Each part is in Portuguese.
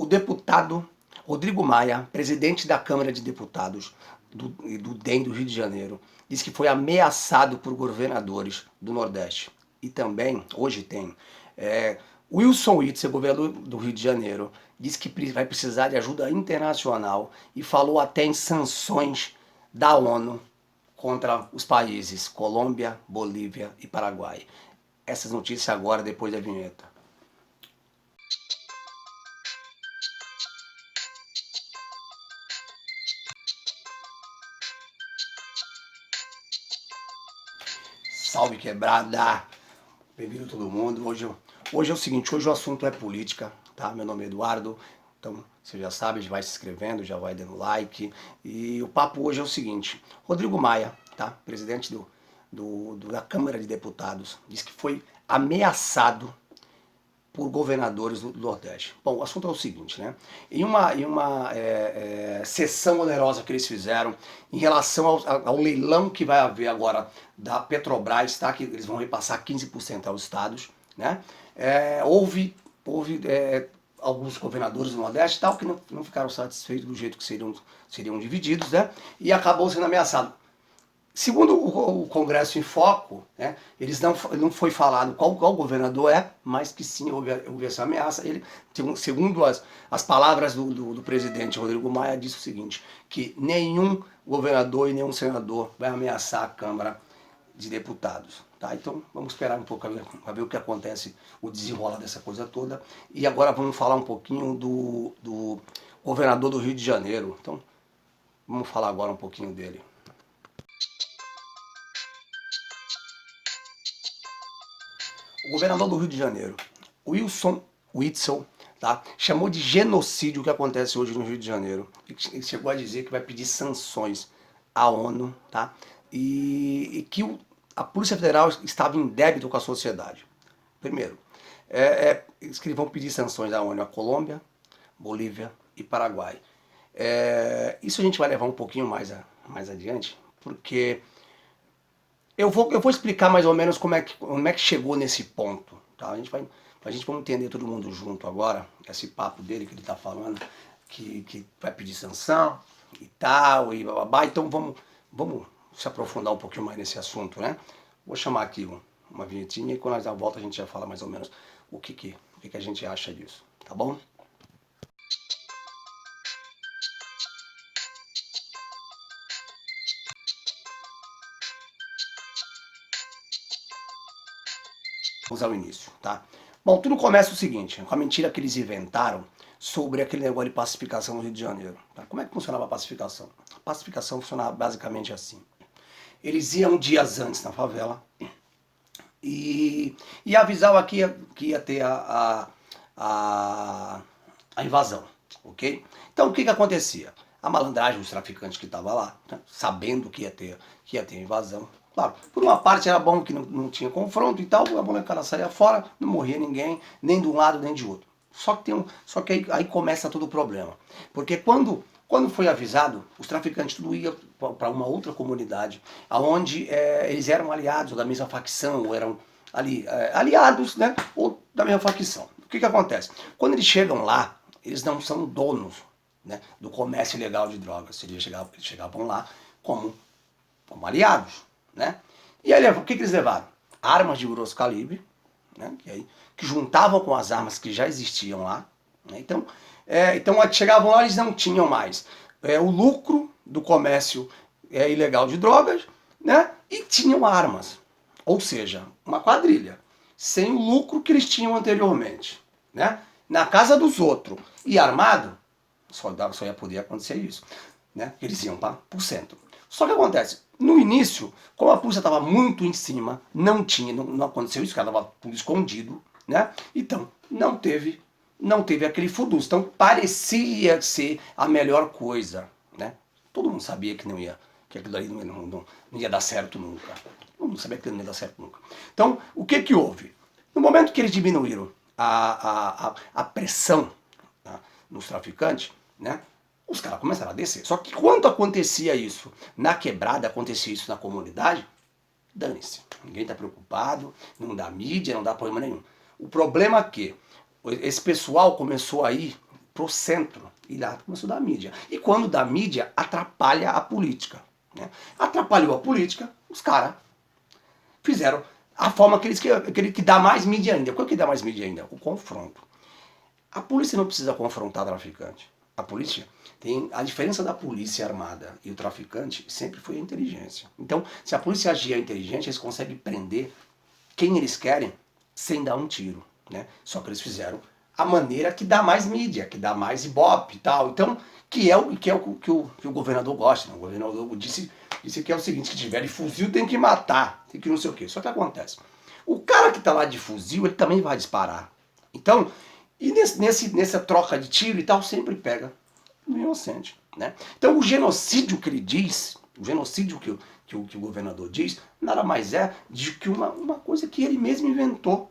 O deputado Rodrigo Maia, presidente da Câmara de Deputados do DEM do Rio de Janeiro, disse que foi ameaçado por governadores do Nordeste. E também, hoje tem, Wilson Witzel, governador do Rio de Janeiro, disse que vai precisar de ajuda internacional e falou até em sanções da ONU contra os países Colômbia, Bolívia e Paraguai. Essas notícias agora, depois da vinheta. Salve quebrada! Bem-vindo todo mundo. Hoje é o seguinte, hoje o assunto é política, tá? Meu nome é Eduardo, então você já sabe, já vai se inscrevendo, já vai dando like. E o papo hoje é o seguinte, Rodrigo Maia, tá? Presidente da Câmara de Deputados, disse que foi ameaçado por governadores do Nordeste. Bom, o assunto é o seguinte, né? Em uma sessão onerosa que eles fizeram em relação ao leilão que vai haver agora da Petrobras, tá? Que eles vão repassar 15% aos estados, né? Houve alguns governadores do Nordeste tal que não ficaram satisfeitos do jeito que seriam divididos, né? E acabou sendo ameaçado. Segundo o Congresso em Foco, né, não foi falado qual governador mas que sim houve essa ameaça. Ele, segundo as palavras do presidente Rodrigo Maia, disse o seguinte, que nenhum governador e nenhum senador vai ameaçar a Câmara de Deputados. Tá? Então vamos esperar um pouco para ver o que acontece, o desenrolar dessa coisa toda. E agora vamos falar um pouquinho do governador do Rio de Janeiro. Então vamos falar agora um pouquinho dele. O governador do Rio de Janeiro, Wilson Witzel, tá, chamou de genocídio o que acontece hoje no Rio de Janeiro. Ele chegou a dizer que vai pedir sanções à ONU, tá, e que a Polícia Federal estava em débito com a sociedade. Primeiro, eles vão pedir sanções à ONU, à Colômbia, Bolívia e Paraguai. Isso a gente vai levar um pouquinho mais adiante, porque eu vou explicar mais ou menos como é que chegou nesse ponto. Tá? A gente vai entender todo mundo junto agora, esse papo dele que ele está falando, que vai pedir sanção e tal, e bababá. Então vamos se aprofundar um pouquinho mais nesse assunto, né? Vou chamar aqui uma vinhetinha e quando nós dar a volta a gente já fala mais ou menos o que a gente acha disso, tá bom? Vamos ao início, tá? Bom, tudo começa o seguinte, com a mentira que eles inventaram sobre aquele negócio de pacificação no Rio de Janeiro. Tá? Como é que funcionava a pacificação? A pacificação funcionava basicamente assim. Eles iam dias antes na favela e avisavam que ia ter a invasão, ok? Então o que acontecia? A malandragem, os traficantes que estavam lá, né, sabendo que ia ter a invasão. Claro, por uma parte era bom que não tinha confronto e tal, a molecada saía fora, não morria ninguém, nem de um lado nem de outro. Só que aí começa todo o problema. Porque quando foi avisado, os traficantes tudo iam para uma outra comunidade, onde eles eram aliados da mesma facção, ou eram aliados, né, ou da mesma facção. O que acontece? Quando eles chegam lá, eles não são donos, né, do comércio ilegal de drogas. Eles chegavam lá como aliados. Né? E aí o que eles levaram? Armas de grosso calibre, né? que juntavam com as armas que já existiam lá. Né? Então chegavam lá eles não tinham mais o lucro do comércio ilegal de drogas, né? E tinham armas. Ou seja, uma quadrilha, sem o lucro que eles tinham anteriormente. Né? Na casa dos outros e armado, só ia poder acontecer isso. Né? Eles iam para o centro. Só que acontece, no início, como a polícia estava muito em cima, não aconteceu isso, o cara estava tudo escondido, né? Então, não teve aquele furdunço. Então, parecia ser a melhor coisa, né? Todo mundo sabia que aquilo ali não ia dar certo nunca. Todo mundo sabia que aquilo não ia dar certo nunca. Então, o que houve? No momento que eles diminuíram a pressão, tá, nos traficantes, né? Os caras começaram a descer. Só que quando acontecia isso na quebrada, acontecia isso na comunidade, dane-se. Ninguém está preocupado, não dá mídia, não dá problema nenhum. O problema é que esse pessoal começou a ir pro centro. E lá começou da mídia. E quando da mídia, atrapalha a política. Né? Atrapalhou a política, os caras fizeram a forma que dá mais mídia ainda. Qual que dá mais mídia ainda? O confronto. A polícia não precisa confrontar traficante. A polícia tem a diferença da polícia armada e o traficante sempre foi a inteligência. Então, se a polícia agir inteligente, eles conseguem prender quem eles querem sem dar um tiro, né? Só que eles fizeram a maneira que dá mais mídia, que dá mais ibope e tal. Então, que é o que o governador gosta. Né? O governador disse que é o seguinte, que tiver de fuzil tem que matar, tem que não sei o quê. Só que acontece, o cara que está lá de fuzil, ele também vai disparar. Então, e nessa troca de tiro e tal, sempre pega o inocente. Né? Então o genocídio que ele diz, o genocídio que o governador diz, nada mais é de que uma coisa que ele mesmo inventou.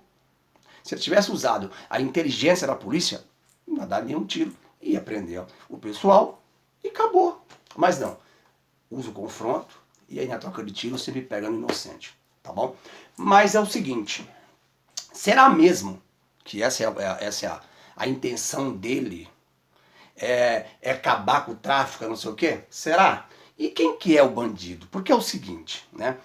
Se ele tivesse usado a inteligência da polícia, não ia dar nenhum tiro, ia prender o pessoal e acabou. Mas não, usa o confronto e aí na troca de tiro sempre pega no inocente. Tá bom? Mas é o seguinte, será mesmo que essa é a intenção dele, é acabar com o tráfico, não sei o quê? Será? E quem que é o bandido? Porque é o seguinte, né?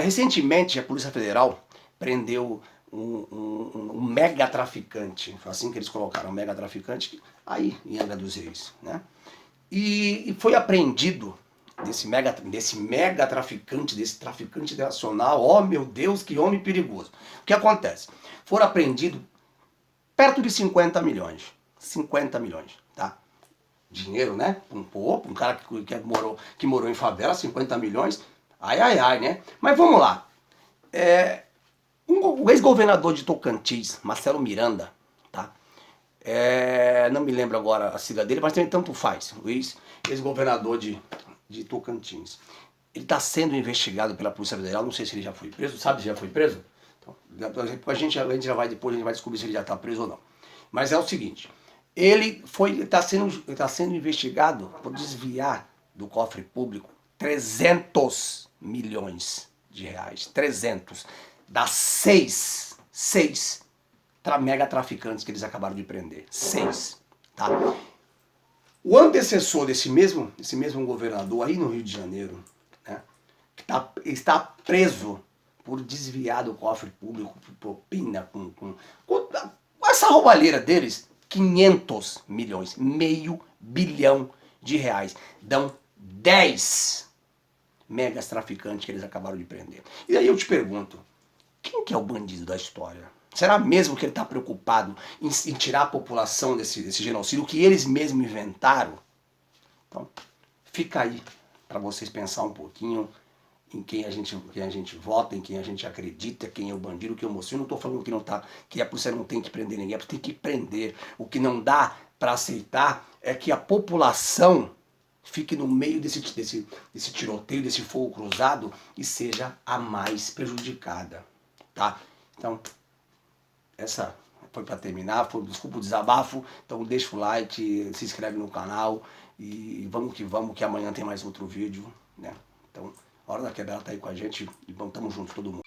Recentemente a Polícia Federal prendeu um mega traficante, foi assim que eles colocaram, um mega traficante, aí em Angra dos Reis, né? E foi apreendido desse mega traficante, desse traficante internacional, oh meu Deus, que homem perigoso. O que acontece? Foram apreendidos perto de 50 milhões. 50 milhões, tá? Dinheiro, né? Um cara que morou em favela, 50 milhões. Ai, ai, ai, né? Mas vamos lá. O ex-governador de Tocantins, Marcelo Miranda, tá? Não me lembro agora a sigla dele, mas também tanto faz. O ex-governador de Tocantins. Ele está sendo investigado pela Polícia Federal, não sei se ele já foi preso. Sabe se já foi preso? Então, a gente já vai descobrir se ele já está preso ou não. Mas é o seguinte, ele está sendo investigado por desviar do cofre público 300 milhões de reais. 300 das seis mega traficantes que eles acabaram de prender. 6. Tá? O antecessor desse mesmo governador aí no Rio de Janeiro, né, que está preso por desviar do cofre público, por propina, com essa roubalheira deles, 500 milhões, meio bilhão de reais. Dão 10 megas traficantes que eles acabaram de prender. E aí eu te pergunto, quem que é o bandido da história? Será mesmo que ele está preocupado em tirar a população desse genocídio que eles mesmos inventaram? Então, fica aí para vocês pensar um pouquinho em quem a gente vota, em quem a gente acredita, quem é o bandido, quem é o mocinho. Eu não estou falando que a polícia não tem que prender ninguém, tem que prender. O que não dá para aceitar é que a população fique no meio desse tiroteio, desse fogo cruzado e seja a mais prejudicada. Tá? Então, essa foi para terminar, desculpa o desabafo, então deixa o like, se inscreve no canal e vamos, que amanhã tem mais outro vídeo, né? Então, a Hora da Quebrada tá aí com a gente e vamos, tamo junto todo mundo.